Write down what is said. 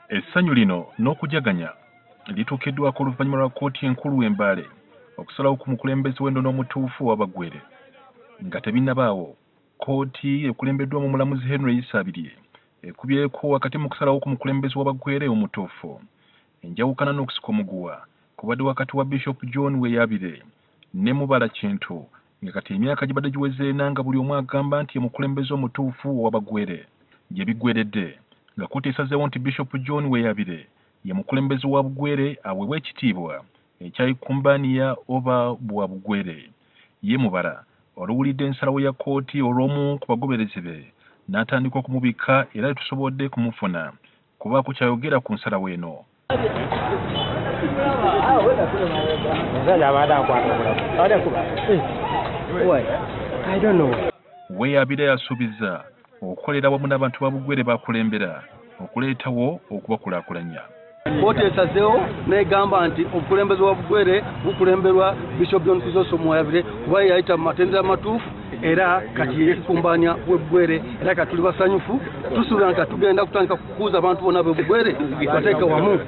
Essanyu lino n'okujaganya lituukiddwako oluvannyuma lwa kkooti enkulu Mbale okusalawo ku mukulembeze w'ennono omutuufu w'Abagwere. Nga tebinnabaawo, kkooti ekulembeddwamu omulamuzi Henry Isabirye ekubyeko wakati mu kusalawo ku mukulembeze w'Abagwere omutuufu. Enjawukana n'okusika omuguwa kubadde wakati wa Bishop John Weeyabire ne Mubala Kintu nga kati emyaka gibadde giweze nga buli omu agamba nti omukulembeze omutuufu w'Abagwere gye biggweredde, nga kkooti esazeewo nti Bishop John Weeyabire ye mukulembeze wa Bugwere aweebwa ekitiibwa ekyayikumbaniya oba bwa Bugwere. Ye Mubala oluwulidde ensalawo ya kkooti olw'omu ku bagoberezi be n'atandika okumubika era tetusobodde kumufuna kuba kukyayogera ku nsalawo eno. Weeyabire yasuubiza okukolera wamu n'abantu ba Bugwere bakulembera okuleetawo okubakulaakulanya. Kkooti esazeewo n'egamba nti obukulembeze wa Bugwere bukulemberwa Bishop John Kuzoso Weeyabire kuba yayita mu matendera amatuufu era kati yeekumbanya w'Eggwere era kati tuli basanyufu tusuubira nti tugenda kutandika kukuuza abantu bonna b'Eggwere bateeke wamu.